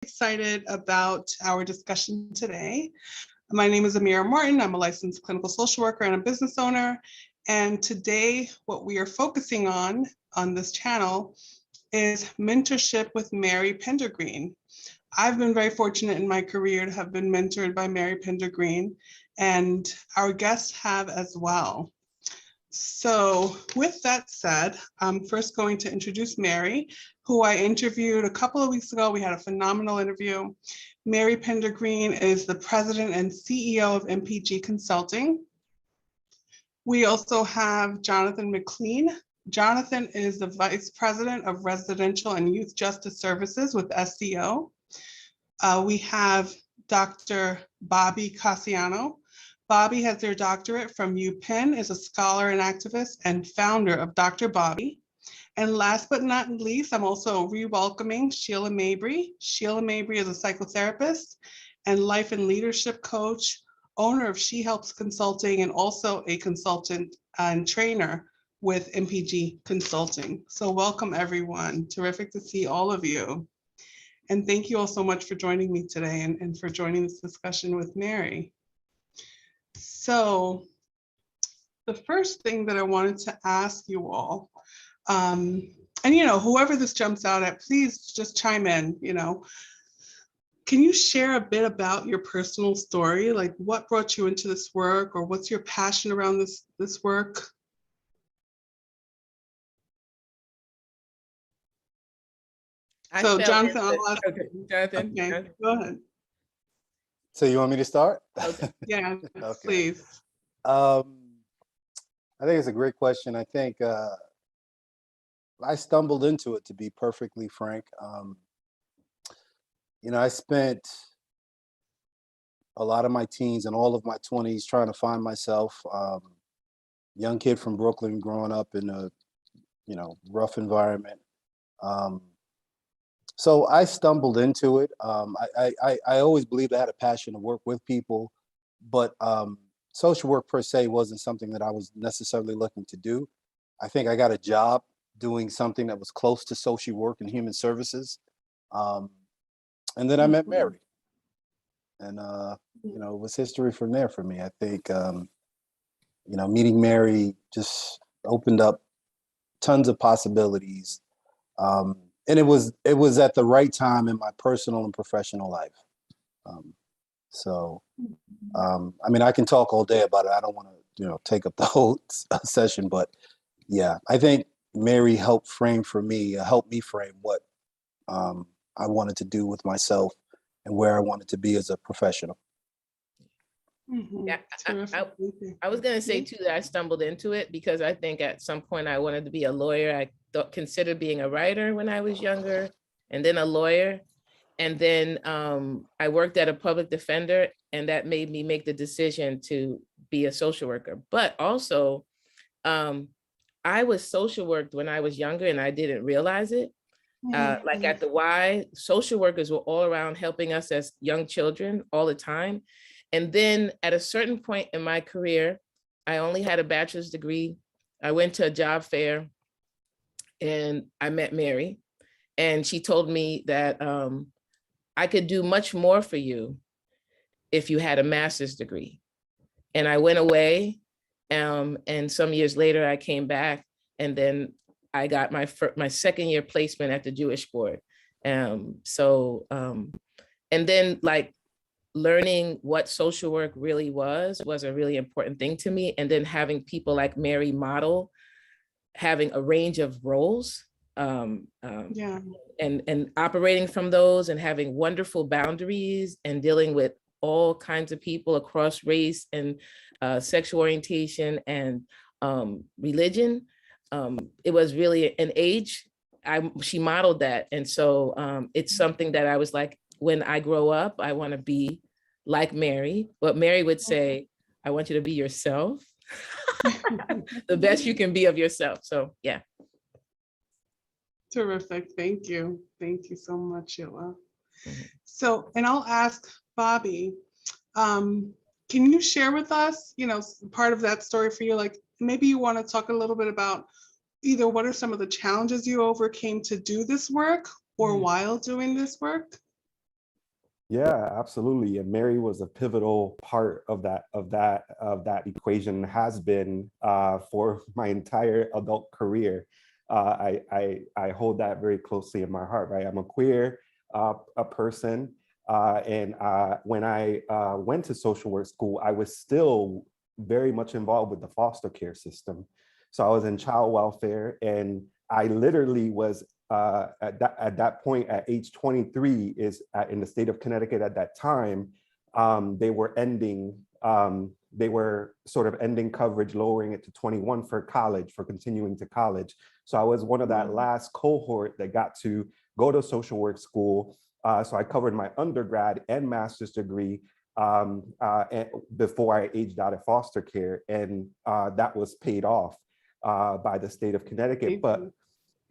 Excited about our discussion today. My name is Amira Martin. I'm a licensed clinical social worker and a business owner. And today, what we are focusing on this channel is mentorship with Mary Pender Greene. I've been very fortunate in my career to have been mentored by Mary Pender Greene, and our guests have as well. So with that said, I'm first going to introduce Mary, who I interviewed a couple of weeks ago. We had a phenomenal interview. Mary Pender Greene is the president and CEO of MPG Consulting. We also have Jonathan McLean. Jonathan is the vice president of residential and youth justice services with SCO. We have Dr. Bobby Cassiano. Bobby has their doctorate from UPenn, is a scholar and activist and founder of Dr. Bobby. And last but not least, I'm also re-welcoming Sheila Mabry. Sheila Mabry is a psychotherapist and life and leadership coach, owner of She Helps Consulting, and also a consultant and trainer with MPG Consulting. So welcome everyone. Terrific to see all of you. And thank you all so much for joining me today and for joining this discussion with Mary. So the first thing that I wanted to ask you all, and whoever this jumps out at, please just chime in, Can you share a bit about your personal story? Like what brought you into this work, or what's your passion around this work? So Jonathan, Jonathan, go ahead. So you want me to start? Okay. Yeah, okay. Please. I think it's a great question. I think I stumbled into it, to be perfectly frank. I spent a lot of my teens and all of my 20s trying to find myself. Young kid from Brooklyn, growing up in a rough environment. So I stumbled into it. I always believed I had a passion to work with people, but social work per se wasn't something that I was necessarily looking to do. I think I got a job doing something that was close to social work and human services. And then I met Mary. And, it was history from there for me. I think, meeting Mary just opened up tons of possibilities. And it was at the right time in my personal and professional life. I can talk all day about it. I don't want to, take up the whole session, but yeah, I think Mary helped me frame what I wanted to do with myself and where I wanted to be as a professional. Yeah, I was going to say too that I stumbled into it because I think at some point I wanted to be a lawyer. I considered being a writer when I was younger, and then a lawyer. And then I worked at a public defender, and that made me make the decision to be a social worker. But also, I was social worked when I was younger, and I didn't realize it. Like at the Y, social workers were all around helping us as young children all the time. And then at a certain point in my career, I only had a bachelor's degree. I went to a job fair and I met Mary, and she told me that I could do much more for you if you had a master's degree. And I went away, and some years later I came back, and then I got my second year placement at the Jewish Board. And then like learning what social work really was a really important thing to me. And then having people like Mary model having a range of roles and operating from those and having wonderful boundaries and dealing with all kinds of people across race and sexual orientation and religion. It was really an age. She modeled that. And so it's something that I was like, when I grow up, I want to be like Mary. But Mary would say, I want you to be yourself, the best you can be of yourself. So, yeah. Terrific. Thank you. Thank you so much, Sheila. So, and I'll ask Bobby, can you share with us, part of that story for you? Like maybe you want to talk a little bit about either what are some of the challenges you overcame to do this work or while doing this work? Yeah, absolutely. And Mary was a pivotal part of that equation, has been for my entire adult career. I hold that very closely in my heart. Right, I'm a queer a person, and when I went to social work school, I was still very much involved with the foster care system. So I was in child welfare, and I literally was at that point at age 23 is in the state of Connecticut at that time. They were sort of ending coverage, lowering it to 21 for college, for continuing to college. So I was one of that last cohort that got to go to social work school. So I covered my undergrad and master's degree before I aged out of foster care, and that was paid off by the state of Connecticut. But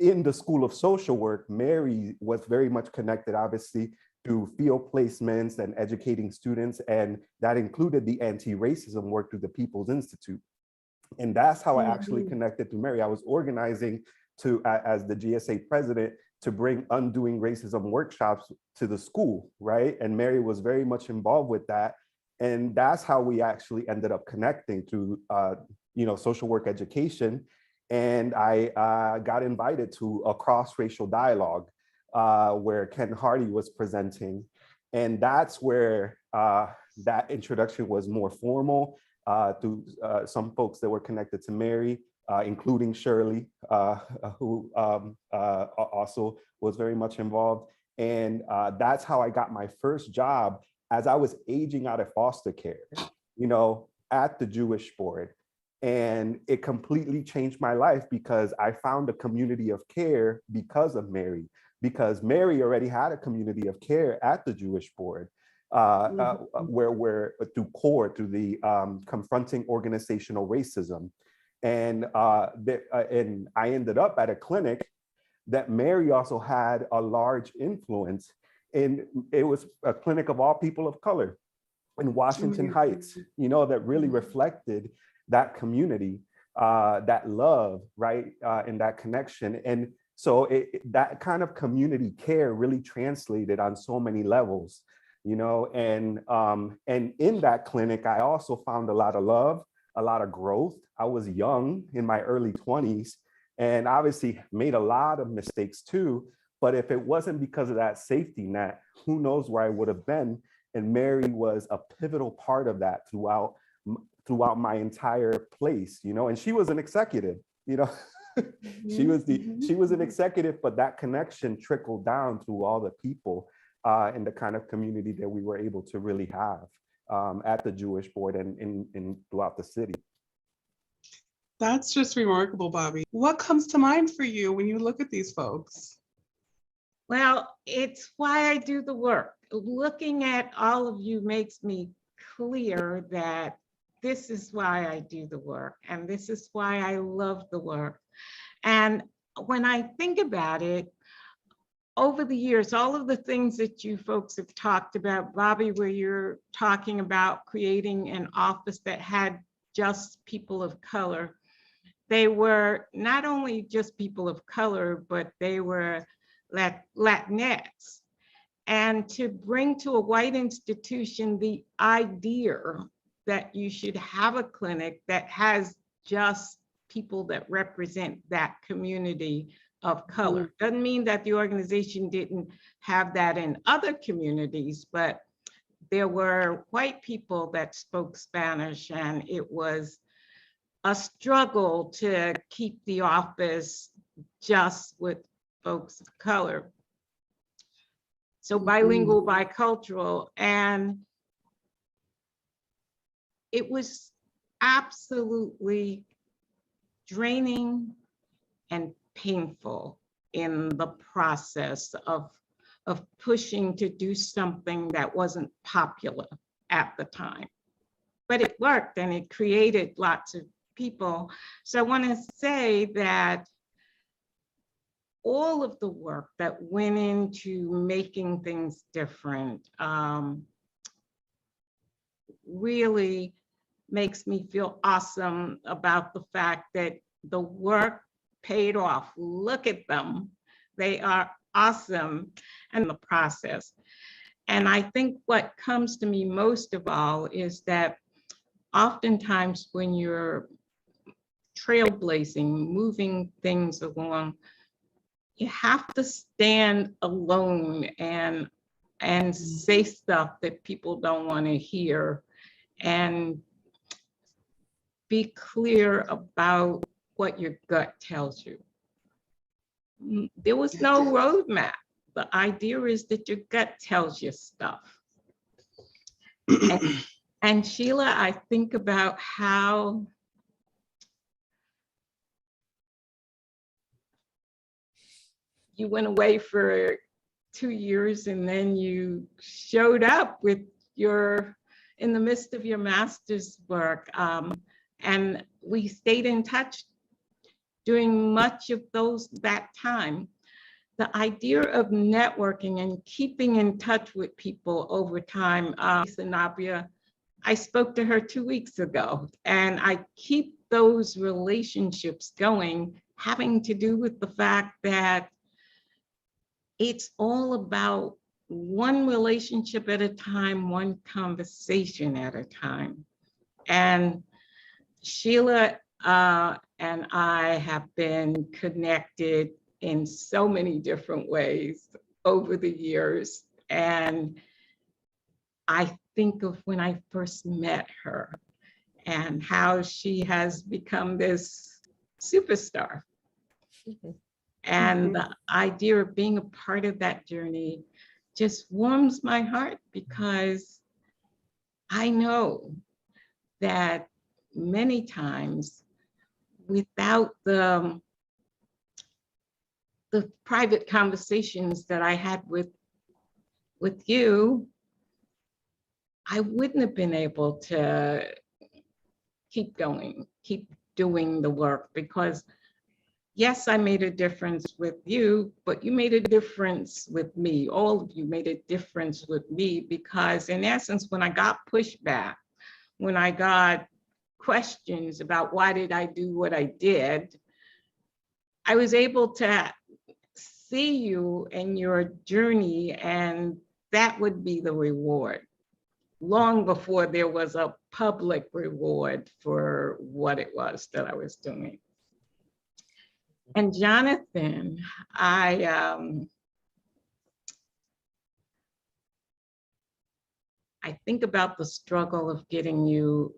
in the School of Social Work, Mary was very much connected, obviously, through field placements and educating students, and that included the anti-racism work through the People's Institute. And that's how I actually connected to Mary. I was organizing as the GSA president, to bring Undoing Racism workshops to the school, right? And Mary was very much involved with that. And that's how we actually ended up connecting through social work education. And I got invited to a cross-racial dialogue where Ken Hardy was presenting. And that's where that introduction was more formal through some folks that were connected to Mary, including Shirley, who also was very much involved. And that's how I got my first job as I was aging out of foster care, at the Jewish Board. And it completely changed my life because I found a community of care because of Mary, because Mary already had a community of care at the Jewish Board, where through CORE, through the Confronting Organizational Racism. And I ended up at a clinic that Mary also had a large influence in. It was a clinic of all people of color in Washington Heights, that really reflected that community, that love, right, and that connection. And so that kind of community care really translated on so many levels, and in that clinic, I also found a lot of love, a lot of growth. I was young, in my early 20s, and obviously made a lot of mistakes too. But if it wasn't because of that safety net, who knows where I would have been. And Mary was a pivotal part of that throughout my entire place, and she was an executive, she was an executive, but that connection trickled down through all the people in the kind of community that we were able to really have at the Jewish Board and throughout the city. That's just remarkable, Bobby. What comes to mind for you when you look at these folks? Well, it's why I do the work. Looking at all of you makes me clear that this is why I do the work, and this is why I love the work. And when I think about it, over the years, all of the things that you folks have talked about, Bobby, where you're talking about creating an office that had just people of color, they were not only just people of color, but they were Latinx. And to bring to a white institution the idea that you should have a clinic that has just people that represent that community of color. Doesn't mean that the organization didn't have that in other communities, but there were white people that spoke Spanish, and it was a struggle to keep the office just with folks of color. So bilingual, bicultural, and it was absolutely draining and painful in the process of pushing to do something that wasn't popular at the time. But it worked, and it created lots of people. So I want to say that all of the work that went into making things different really makes me feel awesome about the fact that the work paid off. Look at them. They are awesome in the process. And I think what comes to me most of all is that oftentimes when you're trailblazing, moving things along, you have to stand alone and say stuff that people don't want to hear, and be clear about what your gut tells you. There was no roadmap. The idea is that your gut tells you stuff. And Sheila, I think about how you went away for 2 years and then you showed up with in the midst of your master's work. And we stayed in touch during much of that time. The idea of networking and keeping in touch with people over time. Sanabria, I spoke to her 2 weeks ago, and I keep those relationships going, having to do with the fact that it's all about one relationship at a time, one conversation at a time. And Sheila and I have been connected in so many different ways over the years. And I think of when I first met her and how she has become this superstar. And the idea of being a part of that journey just warms my heart, because I know that many times without the private conversations that I had with you, I wouldn't have been able to keep going, keep doing the work, because yes, I made a difference with you, but you made a difference with me. All of you made a difference with me, because in essence, when I got pushback, when I got questions about why did I do what I did, I was able to see you and your journey, and that would be the reward, long before there was a public reward for what it was that I was doing. And Jonathan, I think about the struggle of getting you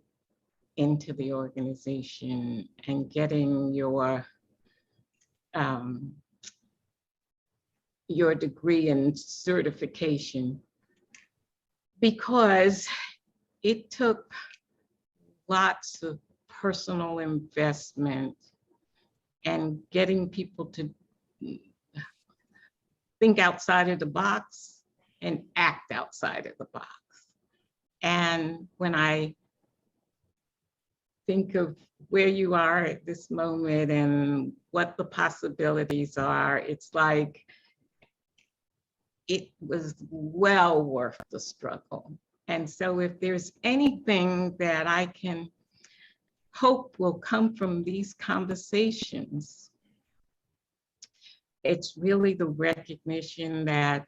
into the organization and getting your degree and certification, because it took lots of personal investment and getting people to think outside of the box and act outside of the box. And when I think of where you are at this moment and what the possibilities are, it's like it was well worth the struggle. And so if there's anything that I can hope will come from these conversations, it's really the recognition that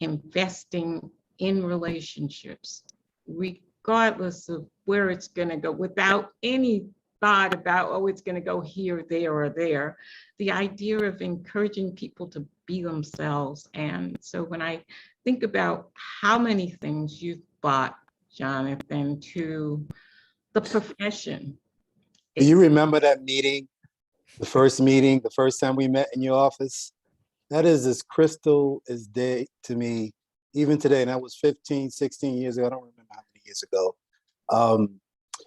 investing in relationships, regardless of where it's going to go, without any thought about, oh, it's going to go here, there, or there, the idea of encouraging people to be themselves. And so when I think about how many things you've brought, Jonathan, to the profession. Do you remember that meeting, the first time we met in your office? That is as crystal as day to me, even today. And that was 15, 16 years ago. I don't remember how many years ago.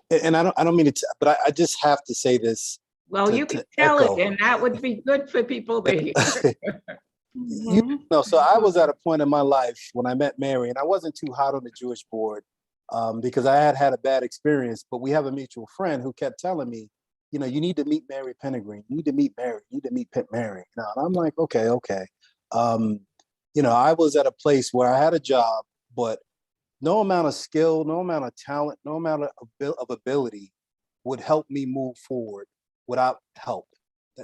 And I don't mean to, but I just have to say this. Well, you can tell it, and that would be good for people to hear. So I was at a point in my life when I met Mary, and I wasn't too hot on the Jewish board because I had a bad experience. But we have a mutual friend who kept telling me, you know, you need to meet Mary Pendergreen. You need to meet Mary. You need to meet Mary. You know, and I'm like, okay. You know, I was at a place where I had a job, but no amount of skill, no amount of talent, no amount of ability would help me move forward without help.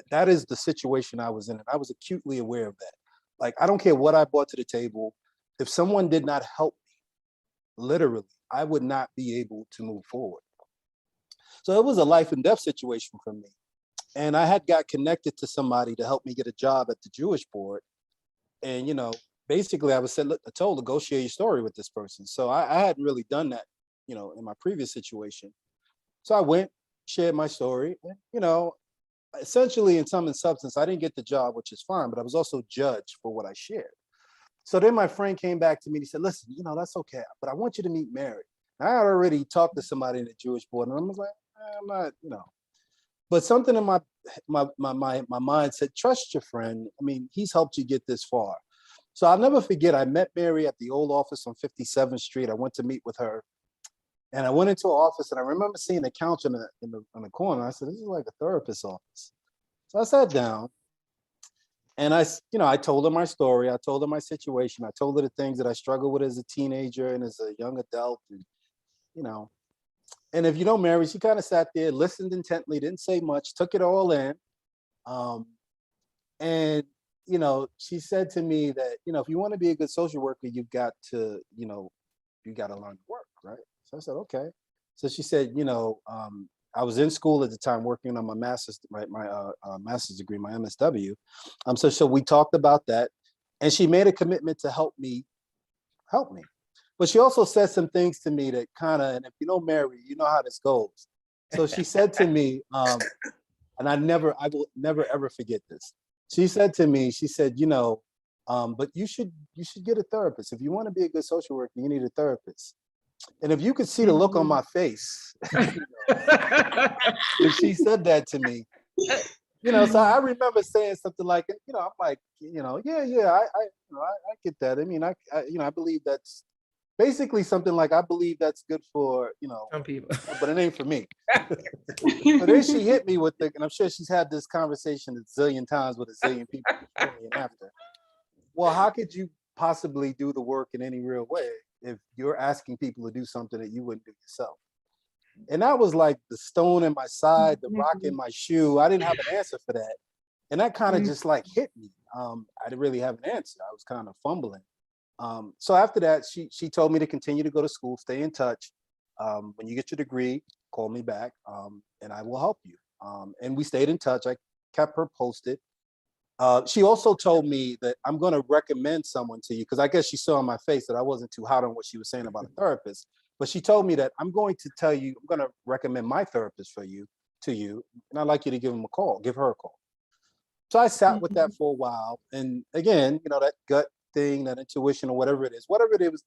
That is the situation I was in, and I was acutely aware of that. Like, I don't care what I brought to the table. if someone did not help me, literally, I would not be able to move forward. So it was a life and death situation for me. And I had got connected to somebody to help me get a job at the Jewish board. And, basically I was said, look, I told to go share your story with this person. So I hadn't really done that, in my previous situation. So I went, shared my story, and, essentially in sum and substance, I didn't get the job, which is fine, but I was also judged for what I shared. So then my friend came back to me and he said, listen, that's okay, but I want you to meet Mary. And I had already talked to somebody in the Jewish board, and I was like, I'm not, but something in my mind said, trust your friend. I mean, he's helped you get this far. So I'll never forget, I met Mary at the old office on 57th Street. I went to meet with her. And I went into her office, and I remember seeing a couch in the corner. I said, this is like a therapist's office. So I sat down, and I told her my story. I told her my situation. I told her the things that I struggled with as a teenager and as a young adult. And if you know Mary, she kind of sat there, listened intently, didn't say much, took it all in. And she said to me that, if you want to be a good social worker, you've got to, you got to learn to work, right? So I said, okay. So she said, I was in school at the time working on my master's, right, my master's degree, my MSW. So we talked about that, and she made a commitment to help me. But she also said some things to me that kind of, and if you know Mary, you know how this goes. So she said to me, and I will never ever forget this. She said to me, but you should get a therapist. If you want to be a good social worker, you need a therapist. And if you could see the look on my face, if she said that to me, so I remember saying something like, I'm like, I get that. I mean, I believe that's basically something like, I believe that's good for, some people, but it ain't for me. But then she hit me with it, and I'm sure she's had this conversation a zillion times with a zillion people before me and after. Well, how could you possibly do the work in any real way if you're asking people to do something that you wouldn't do yourself? And that was like the stone in my side, the rock in my shoe. I didn't have an answer for that. And that kind of just like hit me. I didn't really have an answer. I was kind of fumbling. So after that, she told me to continue to go to school, stay in touch. When you get your degree, call me back, and I will help you. And we stayed in touch. I kept her posted. She also told me that I'm going to recommend someone to you, because I guess she saw on my face that I wasn't too hot on what she was saying about a therapist. But she told me that I'm going to recommend my therapist to you, and I'd like you to give her a call. So I sat with that for a while. And again, that gut thing, that intuition, or whatever it is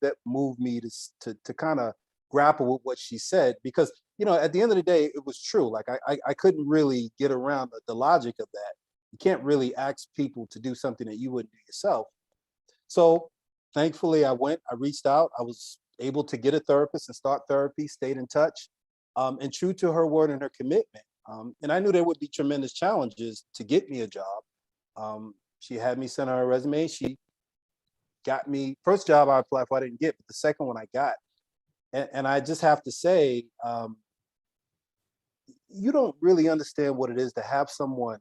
that moved me to kind of grapple with what she said, because, at the end of the day, it was true. Like I couldn't really get around the logic of that. You can't really ask people to do something that you wouldn't do yourself. So thankfully I reached out. I was able to get a therapist and start therapy, stayed in touch, and true to her word and her commitment. And I knew there would be tremendous challenges to get me a job. She had me send her a resume. She got me, first job I applied for, I didn't get, but the second one I got. And I just have to say, you don't really understand what it is to have someone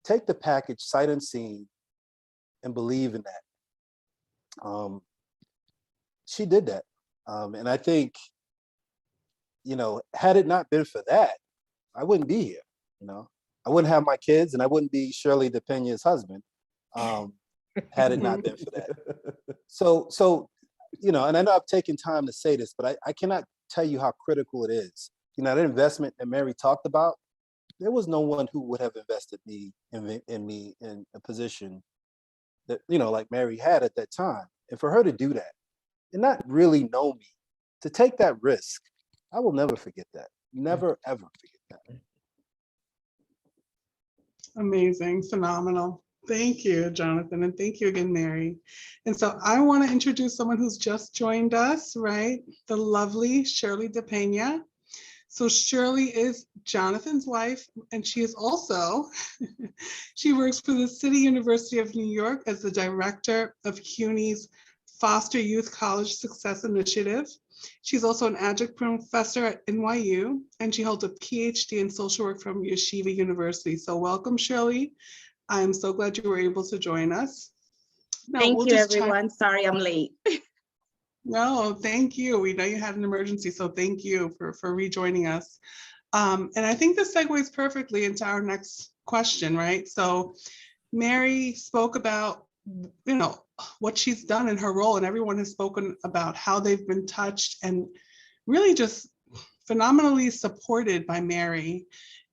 take the package sight unseen and believe in that. She did that. And I think, had it not been for that, I wouldn't be here. I wouldn't have my kids, and I wouldn't be Shirley DePena's husband, had it not been for that. So, and I know I've taken time to say this, but I cannot tell you how critical it is. That investment that Mary talked about, there was no one who would have invested in me in a position that, like Mary had at that time. And for her to do that and not really know me, to take that risk, I will never forget that. Never, ever forget that. Amazing, phenomenal. Thank you, Jonathan, and thank you again, Mary. And so I want to introduce someone who's just joined us, right? The lovely Shirley DePena. So Shirley is Jonathan's wife, and she is also, she works for the City University of New York as the director of CUNY's Foster Youth College Success Initiative. She's also an adjunct professor at NYU, and she holds a PhD in social work from Yeshiva University. So welcome, Shirley. I am so glad you were able to join us. No, Thank we'll you, just chime- everyone. Sorry I'm late. No, thank you. We know you had an emergency, so thank you for rejoining us. And I think this segues perfectly into our next question, right? So Mary spoke about, you know, what she's done in her role, and everyone has spoken about how they've been touched and really just phenomenally supported by Mary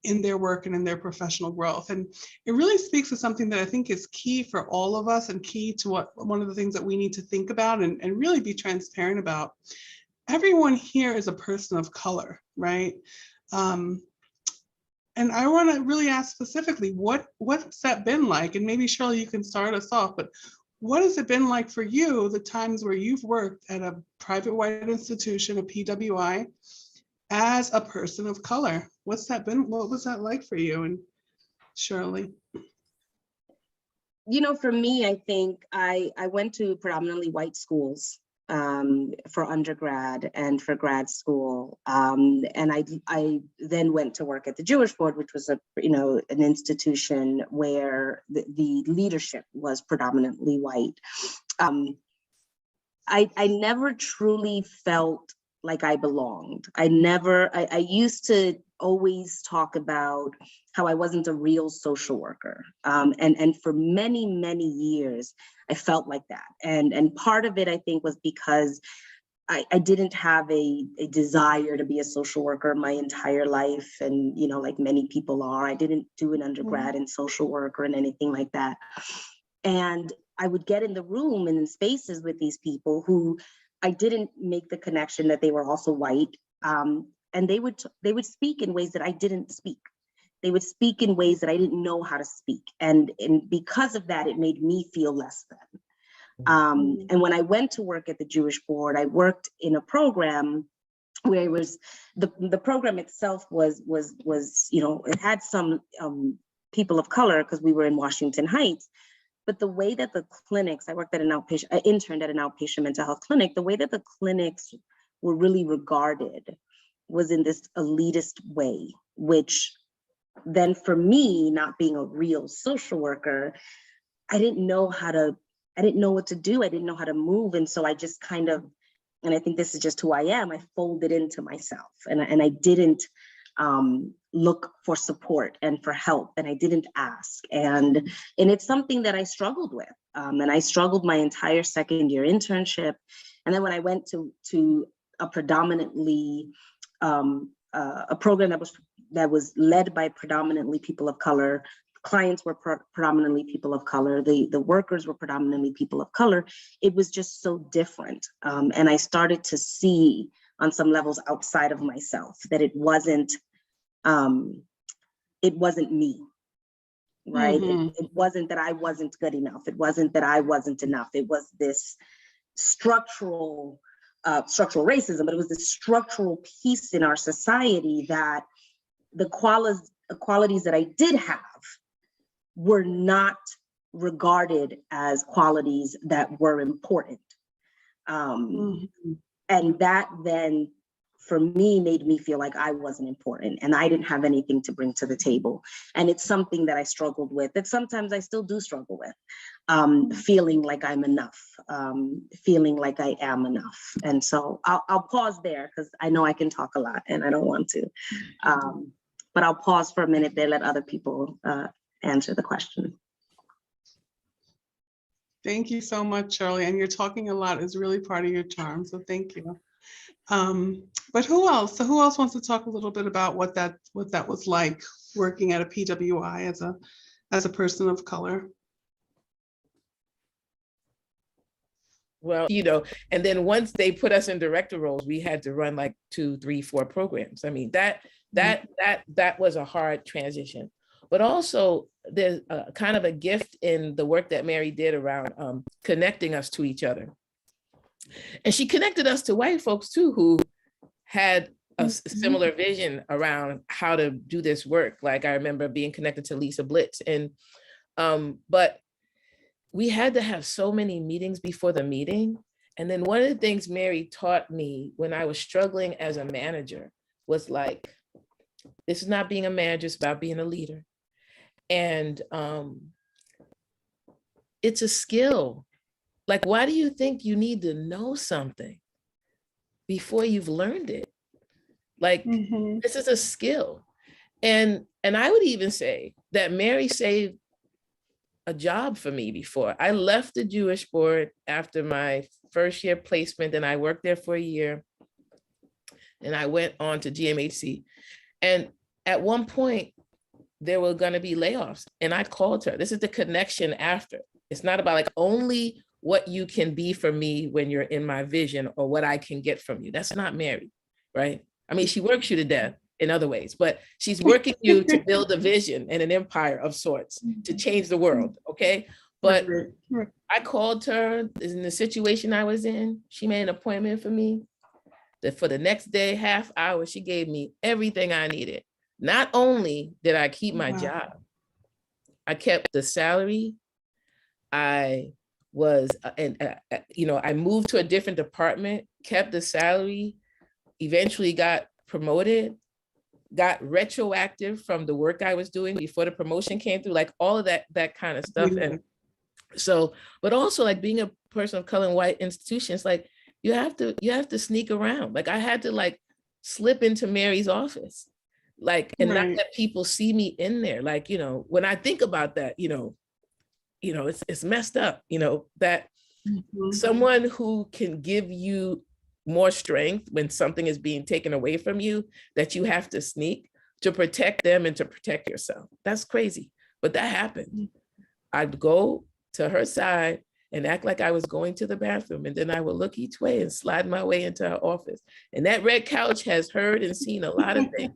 in their work and in their professional growth. And it really speaks to something that I think is key for all of us and key to what one of the things that we need to think about and really be transparent about. Everyone here is a person of color, right? And I want to really ask specifically, what's that been like? And maybe Shirley, you can start us off, but what has it been like for you, the times where you've worked at a private white institution, a PWI, as a person of color? What's that been? What was that like for you? And Shirley? You know, for me, I think I went to predominantly white schools for undergrad and for grad school. And I then went to work at the Jewish Board, which was an institution where the leadership was predominantly white. I never truly felt like I belonged. I used to always talk about how I wasn't a real social worker. And for many, many years, I felt like that. And part of it, I think, was because I didn't have a desire to be a social worker my entire life. And, you know, like many people are, I didn't do an undergrad in social work or in anything like that. And I would get in the room and in spaces with these people who I didn't make the connection that they were also white. And they would speak in ways that I didn't speak. They would speak in ways that I didn't know how to speak. And because of that, it made me feel less than. And when I went to work at the Jewish Board, I worked in a program where it was, the program itself was, you know, it had some people of color because we were in Washington Heights. But the way that the clinics, I interned at an outpatient mental health clinic, the way that the clinics were really regarded was in this elitist way, which then for me, not being a real social worker, I didn't know what to do. I didn't know how to move. And so I just kind of, and I think this is just who I am, I folded into myself and I didn't look for support and for help, and I didn't ask. And it's something that I struggled with. And I struggled my entire second year internship. And then when I went to a predominantly, a program that was led by predominantly people of color, clients were predominantly people of color, the workers were predominantly people of color, it was just so different. And I started to see on some levels outside of myself that it wasn't me, right? It wasn't that I wasn't good enough. It wasn't that I wasn't enough. It was this structural racism, but it was this structural piece in our society that the qualities that I did have were not regarded as qualities that were important. And that then, for me, made me feel like I wasn't important and I didn't have anything to bring to the table. And it's something that I struggled with, that sometimes I still do struggle with, feeling like I'm enough, feeling like I am enough. And so I'll pause there because I know I can talk a lot and I don't want to, but I'll pause for a minute there, let other people answer the question. Thank you so much, Shirley. And you're talking a lot is really part of your charm. So thank you. But who else? So who else wants to talk a little bit about what that was like working at a PWI as a person of color? Well, you know, and then once they put us in director roles, we had to run like 2, 3, 4 programs. I mean, that was a hard transition. But also there's a kind of a gift in the work that Mary did around connecting us to each other. And she connected us to white folks too, who had a similar vision around how to do this work. Like I remember being connected to Lisa Blitz, and but we had to have so many meetings before the meeting. And then one of the things Mary taught me when I was struggling as a manager was like, this is not being a manager, it's about being a leader. And it's a skill. Like, why do you think you need to know something before you've learned it? Like, this is a skill. And I would even say that Mary saved a job for me before. I left the Jewish board after my first year placement, and I worked there for a year. And I went on to GMHC. And at one point, there were going to be layoffs. And I called her. This is the connection after. It's not about like only what you can be for me when you're in my vision or what I can get from you. That's not Mary, right? I mean, she works you to death in other ways, but she's working you to build a vision and an empire of sorts to change the world, okay? But I called her in the situation I was in. She made an appointment for me. That for the next day, half hour, she gave me everything I needed. Not only did I keep my job, I kept the salary. I was, I moved to a different department, kept the salary, eventually got promoted, got retroactive from the work I was doing before the promotion came through, like all of that kind of stuff. And so, but also like being a person of color in white institutions, like you have to sneak around. Like I had to like slip into Mary's office, like, and not let people see me in there. Like, when I think about that, it's messed up, that someone who can give you more strength when something is being taken away from you, that you have to sneak to protect them and to protect yourself. That's crazy, but that happened. I'd go to her side and act like I was going to the bathroom, and then I would look each way and slide my way into her office. And that red couch has heard and seen a lot of things,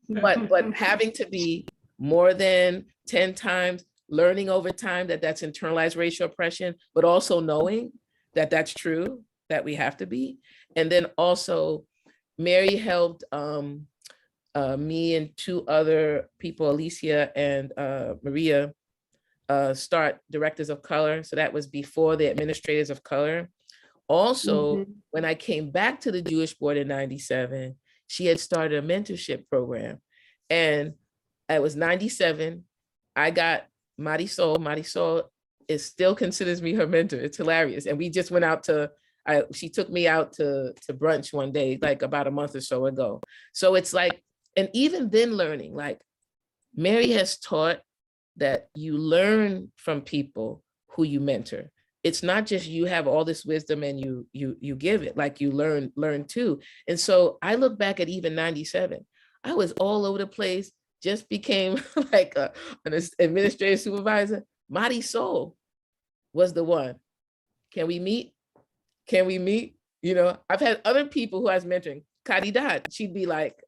but having to be more than 10 times, learning over time that that's internalized racial oppression, but also knowing that that's true, that we have to be. And then also Mary helped me and two other people, Alicia and Maria, start Directors of Color. So that was before the Administrators of Color. Also, when I came back to the Jewish Board in 97, she had started a mentorship program. And it was 97. I got Marisol. Marisol still considers me her mentor. It's hilarious. And we just went out to, she took me out to brunch one day, like about a month or so ago. So it's like, and even then learning, like Mary has taught that you learn from people who you mentor. It's not just you have all this wisdom and you give it, like you learn too. And so I look back at even 97, I was all over the place, just became like an administrative supervisor. Marisol was the one. Can we meet? Can we meet? I've had other people who I was mentoring. Caridad, she'd be like,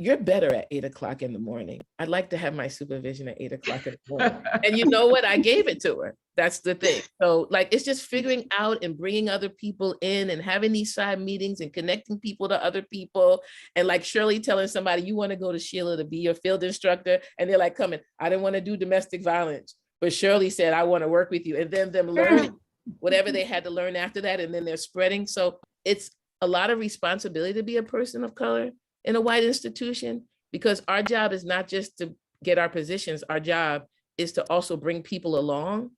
you're better at 8 o'clock in the morning. I'd like to have my supervision at 8 o'clock in the morning. And you know what? I gave it to her. That's the thing. So like, it's just figuring out and bringing other people in and having these side meetings and connecting people to other people. And like Shirley telling somebody, you want to go to Sheila to be your field instructor. And they're like, coming, I didn't want to do domestic violence, but Shirley said, I want to work with you. And then them learning whatever they had to learn after that. And then they're spreading. So it's a lot of responsibility to be a person of color in a white institution, because our job is not just to get our positions. Our job is to also bring people along.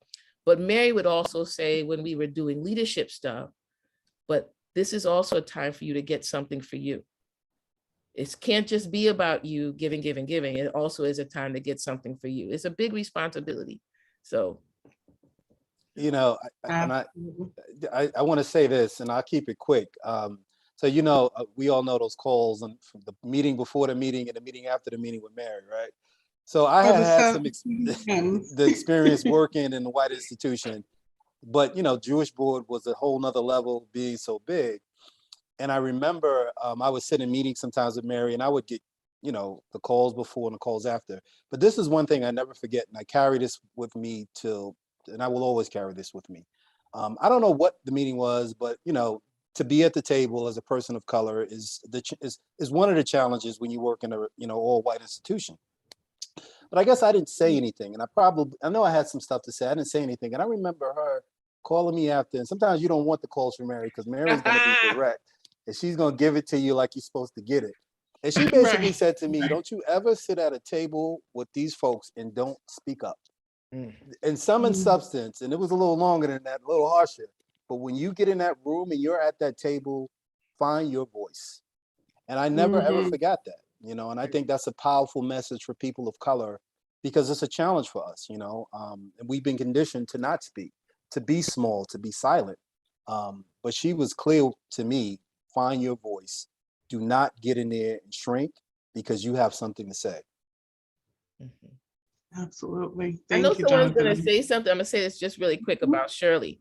But Mary would also say when we were doing leadership stuff, but this is also a time for you to get something for you. It can't just be about you giving. It also is a time to get something for you. It's a big responsibility. So, I want to say this, and I'll keep it quick. So, we all know those calls and from the meeting before the meeting and the meeting after the meeting with Mary, right? So I had some the experience working in the white institution, but, Jewish board was a whole nother level, being so big. And I remember I would sit in meetings sometimes with Mary, and I would get, the calls before and the calls after. But this is one thing I never forget, and I carry this with me and I will always carry this with me. I don't know what the meeting was, but, to be at the table as a person of color is one of the challenges when you work in a all white institution. But I guess I didn't say anything, and I know I had some stuff to say. I didn't say anything, and I remember her calling me after. And sometimes you don't want the calls from Mary because Mary's going to be direct, and she's going to give it to you like you're supposed to get it. And she basically Right. said to me, don't you ever sit at a table with these folks and don't speak up. And some in substance, and it was a little longer than that, a little harsher. But when you get in that room and you're at that table, find your voice. And I never ever forgot that, you know, and I think that's a powerful message for people of color because it's a challenge for us, you know, and we've been conditioned to not speak, to be small, to be silent. But she was clear to me, find your voice. Do not get in there and shrink because you have something to say. Absolutely. I know Thank you, someone's going to Jonathan. say something. I'm going to say this just really quick about Shirley,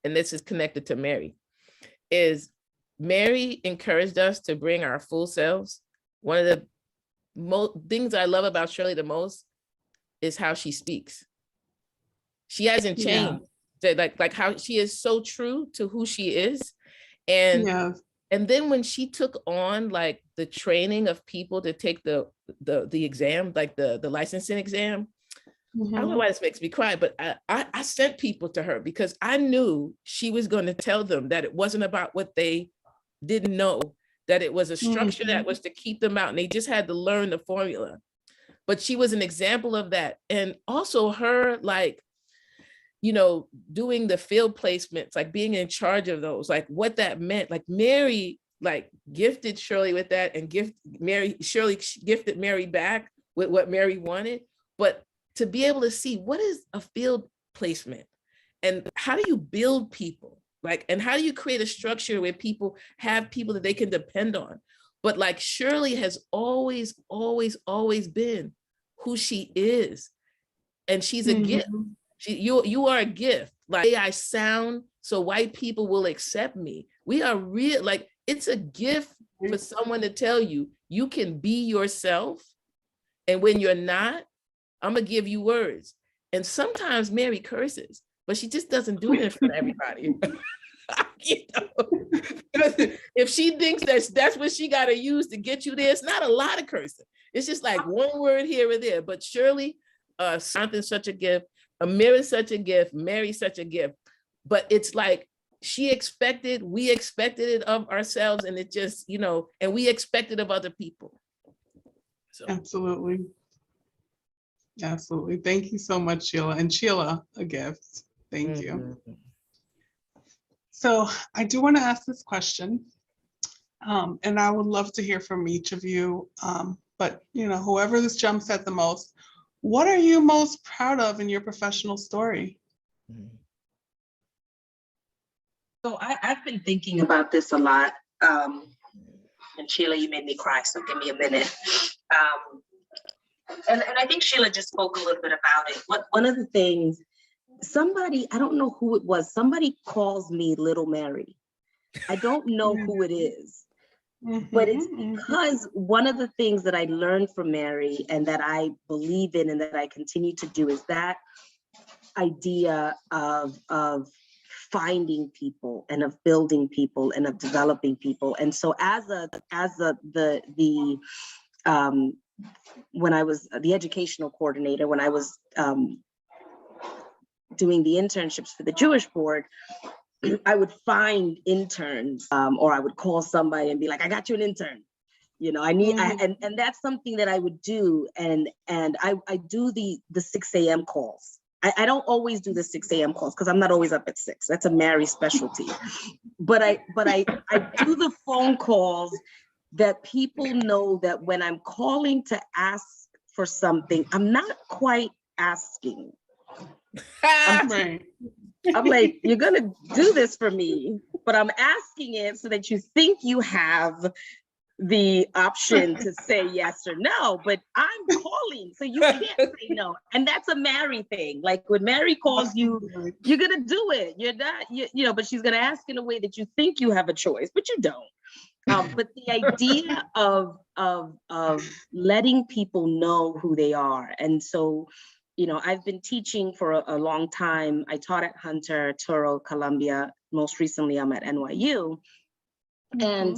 and this is connected to Mary, is Mary encouraged us to bring our full selves. One of the things I love about Shirley the most is how she speaks. She hasn't changed. Like how she is so true to who she is. And then when she took on like the training of people to take the exam, like the licensing exam, I don't know why this makes me cry, but I sent people to her because I knew she was going to tell them that it wasn't about what they didn't know, that it was a structure that was to keep them out and they just had to learn the formula. But she was an example of that. And also her, like, you know, doing the field placements, like being in charge of those, like what that meant, like Mary, like gifted Shirley with that and Shirley gifted Mary back with what Mary wanted. But to be able to see what is a field placement and how do you build people, like, and how do you create a structure where people have people that they can depend on? But like Shirley has always, always, always been who she is. And she's a gift. You are a gift. Like I sound so white people will accept me. We are real, like it's a gift for someone to tell you, you can be yourself. And when you're not, I'm gonna give you words. And sometimes Mary curses, but she just doesn't do it in front of everybody. You know? If she thinks that's what she gotta use to get you there, it's not a lot of cursing. It's just like one word here or there. But Shirley, something's such a gift. Amira's such a gift. Mary's such a gift. But it's like we expected it of ourselves, and it just, you know, and we expected of other people. So. Absolutely. Absolutely. Thank you so much, Sheila. And Sheila, a gift. Thank you. So I do want to ask this question, and I would love to hear from each of you. But you know, whoever this jumps at the most, what are you most proud of in your professional story? So I've been thinking about this a lot. And Sheila, you made me cry, so give me a minute. And I think Sheila just spoke a little bit about it. One of the things, somebody, I don't know who it was, somebody calls me Little Mary. I don't know who it is. But it's because one of the things that I learned from Mary and that I believe in and that I continue to do is that idea of finding people and of building people and of developing people. And so when I was the educational coordinator, when I was doing the internships for the Jewish board, I would find interns, or I would call somebody and be like, I got you an intern. You know, and that's something that I would do. And I do the 6 a.m. calls. I don't always do the 6 a.m. calls because I'm not always up at 6. That's a Mary specialty. But I do the phone calls that people know that when I'm calling to ask for something, I'm not quite asking. I'm like, you're gonna do this for me, but I'm asking it so that you think you have the option to say yes or no, but I'm calling, so you can't say no. And that's a Mary thing. Like when Mary calls you, you're gonna do it. You're not, you know, but she's gonna ask in a way that you think you have a choice, but you don't. But the idea of letting people know who they are. And so, you know, I've been teaching for a long time. I taught at Hunter, Touro, Columbia. Most recently, I'm at NYU. And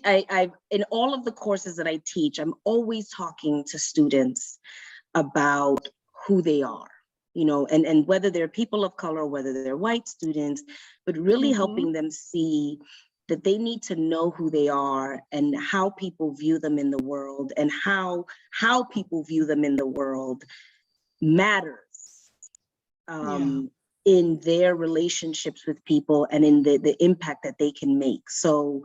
I in all of the courses that I teach, I'm always talking to students about who they are, you know, and whether they're people of color, whether they're white students, but really helping them see that they need to know who they are and how people view them in the world, and how people view them in the world matters in their relationships with people and in the impact that they can make. So,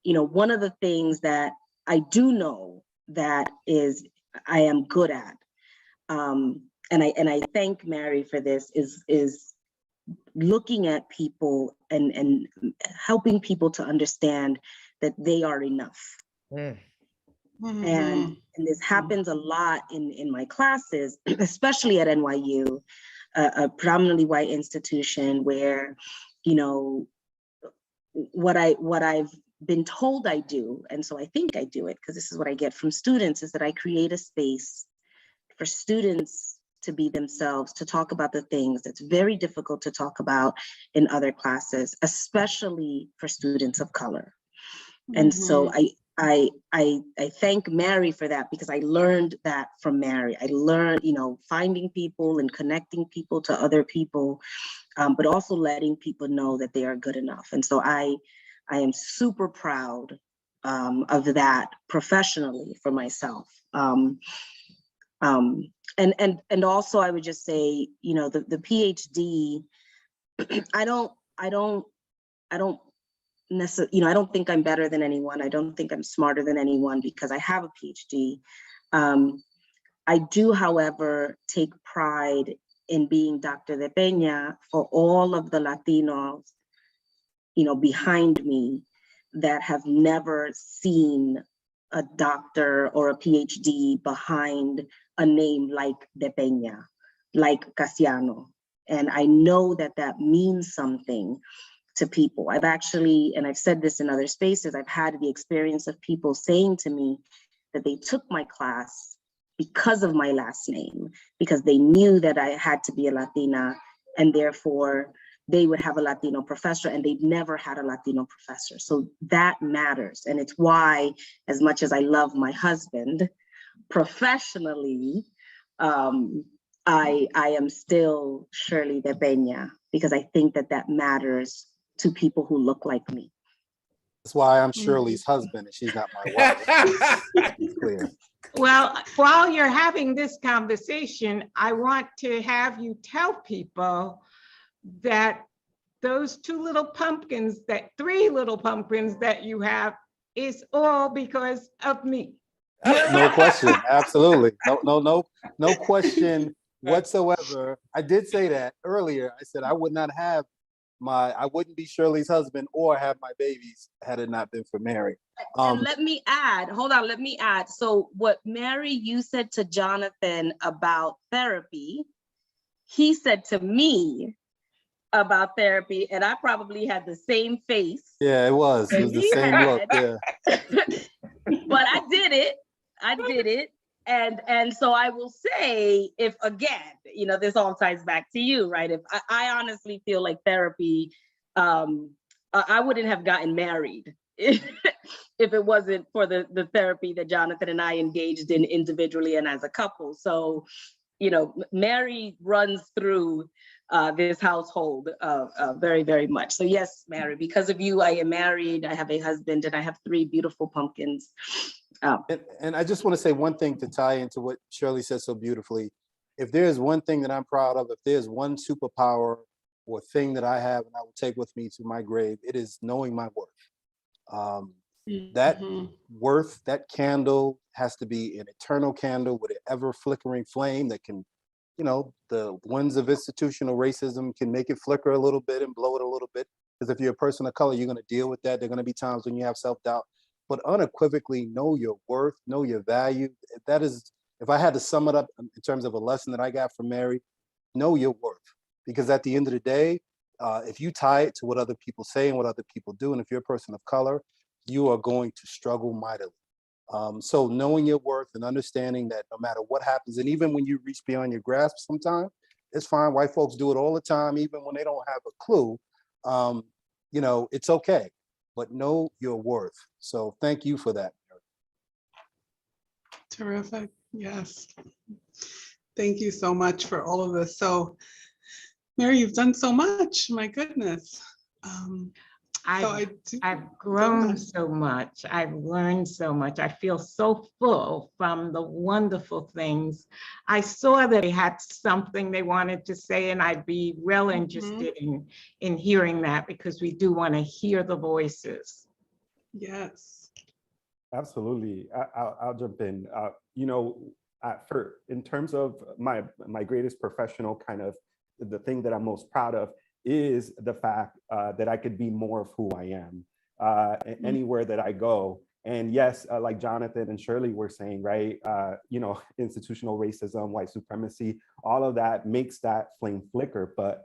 you know, one of the things that I do know that is I am good at, and I thank Mary for this, is looking at people and helping people to understand that they are enough. And this happens a lot in my classes, especially at NYU, a predominantly white institution, where, you know, what I've been told I do, and so I think I do it because this is what I get from students, is that I create a space for students to be themselves, to talk about the things that's very difficult to talk about in other classes, especially for students of color. And so I thank Mary for that, because I learned that from Mary. I learned, you know, finding people and connecting people to other people, but also letting people know that they are good enough. And so I am super proud of that professionally for myself. And also I would just say, you know, the PhD, I don't necessarily, you know, I don't think I'm better than anyone. I don't think I'm smarter than anyone because I have a PhD. I do, however, take pride in being Dr. De Peña for all of the Latinos, you know, behind me that have never seen a doctor or a PhD behind a name like De Peña, like Casiano. And I know that that means something to people. I've actually, and I've said this in other spaces, I've had the experience of people saying to me that they took my class because of my last name, because they knew that I had to be a Latina, and therefore they would have a Latino professor, and they'd never had a Latino professor. So that matters. And it's why, as much as I love my husband, professionally, I am still Shirley De Peña, because I think that that matters to people who look like me. That's why I'm Shirley's husband and she's not my wife. It's clear. Well, while you're having this conversation, I want to have you tell people that those three little pumpkins that you have is all because of me. No question. Absolutely. No question whatsoever. I did say that earlier. I said I would not have I wouldn't be Shirley's husband or have my babies had it not been for Mary. And let me add, hold on, let me add. So what Mary, you said to Jonathan about therapy, he said to me about therapy, and I probably had the same face. Yeah, it was the same look. Yeah. But I did it. And so I will say, if again, you know, this all ties back to you, right? If I honestly feel like therapy, I wouldn't have gotten married if it wasn't for the therapy that Jonathan and I engaged in individually and as a couple. So, you know, Mary runs through this household very, very much. So yes, Mary, because of you, I am married, I have a husband, and I have 3 beautiful pumpkins. And I just want to say one thing to tie into what Shirley said so beautifully. If there's one thing that I'm proud of, if there's one superpower or thing that I have and I will take with me to my grave, it is knowing my worth. That worth, that candle has to be an eternal candle with an ever flickering flame that can, you know, the winds of institutional racism can make it flicker a little bit and blow it a little bit. Because if you're a person of color, you're going to deal with that. There are going to be times when you have self-doubt. But unequivocally know your worth, know your value. That is, if I had to sum it up in terms of a lesson that I got from Mary, know your worth. Because at the end of the day, if you tie it to what other people say and what other people do, and if you're a person of color, you are going to struggle mightily. So knowing your worth and understanding that no matter what happens, and even when you reach beyond your grasp sometimes, it's fine. White folks do it all the time, even when they don't have a clue. You know, it's okay. But know your worth. So thank you for that. Terrific. Yes. Thank you so much for all of this. So, Mary, you've done so much. My goodness. I've grown so much. I've learned so much. I feel so full from the wonderful things. I saw that they had something they wanted to say, and I'd be real interested in hearing that, because we do want to hear the voices. Yes. Absolutely. I'll jump in. You know, in terms of my greatest professional kind of, the thing that I'm most proud of is the fact that I could be more of who I am anywhere that I go. And yes, like Jonathan and Shirley were saying, right, you know, institutional racism, white supremacy, all of that makes that flame flicker. But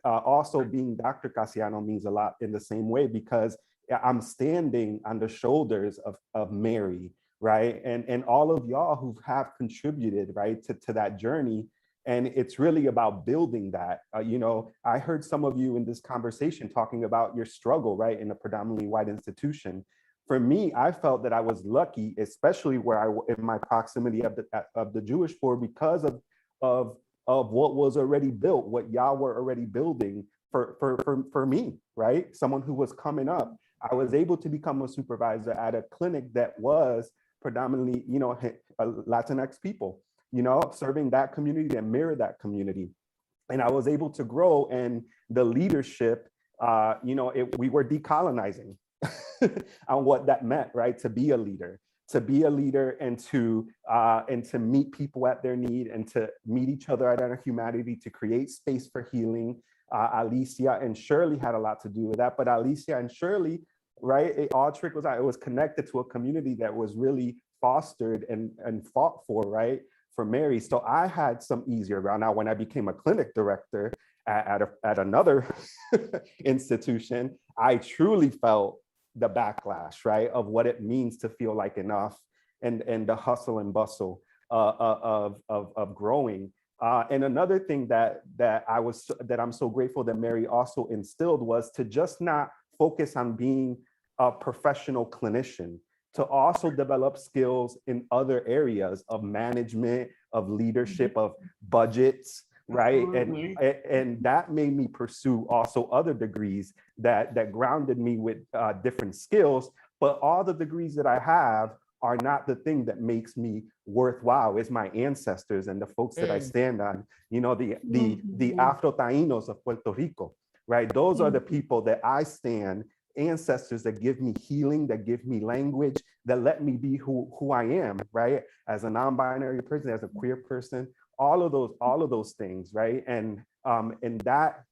also being Dr. Casiano means a lot in the same way, because I'm standing on the shoulders of Mary, right? And all of y'all who have contributed, right, to that journey. And it's really about building that. You know, I heard some of you in this conversation talking about your struggle, right, in a predominantly white institution. For me, I felt that I was lucky, especially where in my proximity of the Jewish poor, because of what was already built, what y'all were already building for me, right? Someone who was coming up. I was able to become a supervisor at a clinic that was predominantly, you know, Latinx people, you know, serving that community, that mirror that community. And I was able to grow, and the leadership, you know, we were decolonizing on what that meant, right? To be a leader and to meet people at their need, and to meet each other at our humanity, to create space for healing. Alicia and Shirley had a lot to do with that, but Alicia and Shirley, right, it all trickles out. It was connected to a community that was really fostered and fought for, right, for Mary. So I had some easier ground. Now, when I became a clinic director at another institution, I truly felt the backlash, right, of what it means to feel like enough, and the hustle and bustle of growing. And another thing that I'm so grateful that Mary also instilled was to just not focus on being a professional clinician, to also develop skills in other areas of management, of leadership, of budgets, right? And that made me pursue also other degrees that grounded me with different skills. But all the degrees that I have are not the thing that makes me worthwhile. It's my ancestors and the folks that I stand on, you know, the Afro-Taínos of Puerto Rico, right? Those are the people that I stand, ancestors that give me healing, that give me language, that let me be who I am, right? As a non-binary person, as a queer person, all of those things, right? And that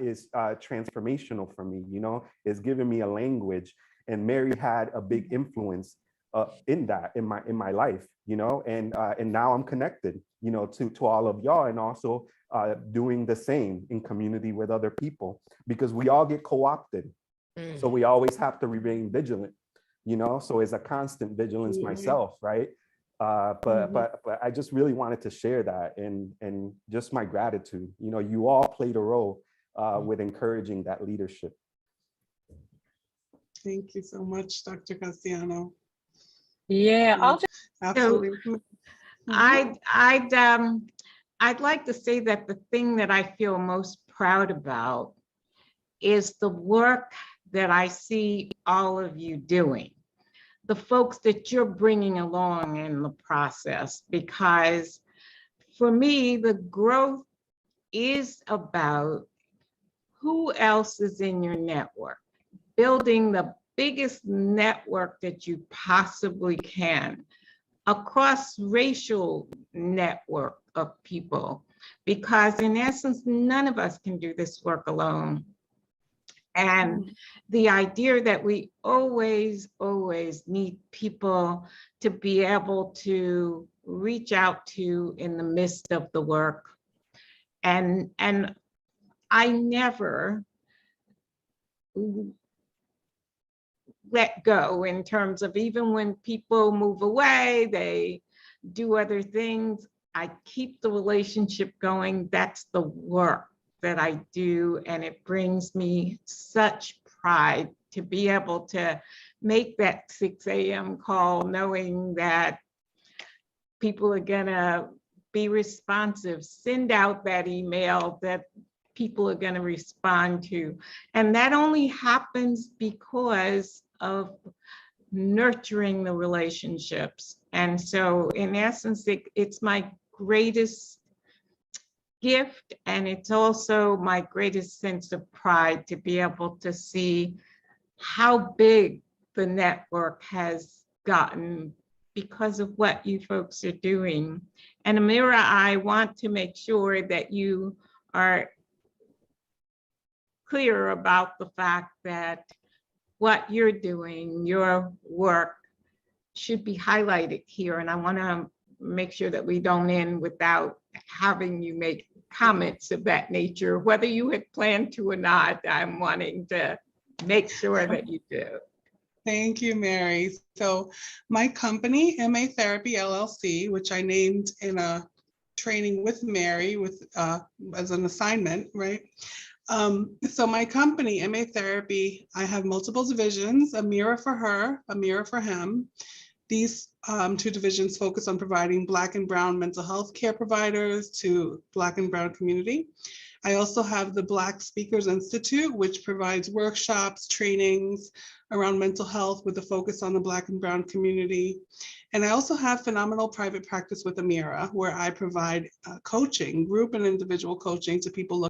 is transformational for me, you know, it's giving me a language. And Mary had a big influence in my life, you know, and now I'm connected, you know, to all of y'all, and also doing the same in community with other people, because we all get co-opted. So we always have to remain vigilant, you know, so it's a constant vigilance myself, right? But I just really wanted to share that, and just my gratitude, you know, you all played a role with encouraging that leadership. Thank you so much, Dr. Casiano. Yeah, I'll just, absolutely. So I'd like to say that the thing that I feel most proud about is the work that I see all of you doing, the folks that you're bringing along in the process, because for me, the growth is about who else is in your network, building the biggest network that you possibly can across racial network of people, because in essence, none of us can do this work alone. And the idea that we always need people to be able to reach out to in the midst of the work. And I never let go in terms of, even when people move away, they do other things, I keep the relationship going. That's the work that I do, and it brings me such pride to be able to make that 6 a.m. call, knowing that people are gonna be responsive, send out that email that people are going to respond to. And that only happens because of nurturing the relationships. And so in essence, it's my greatest gift, and it's also my greatest sense of pride to be able to see how big the network has gotten because of what you folks are doing. And Amira, I want to make sure that you are clear about the fact that what you're doing, your work, should be highlighted here. And I want to make sure that we don't end without having you make comments of that nature, whether you had planned to or not. I'm wanting to make sure that you do. Thank you, Mary. So my company, MA Therapy LLC, which I named in a training with Mary as an assignment, right? So my company, MA Therapy, I have multiple divisions, a mirror for her, a mirror for him. These two divisions focus on providing Black and Brown mental health care providers to Black and Brown community. I also have the Black Speakers Institute, which provides workshops, trainings around mental health with a focus on the Black and Brown community. And I also have Phenomenal Private Practice with Amira, where I provide coaching, group and individual coaching to people looking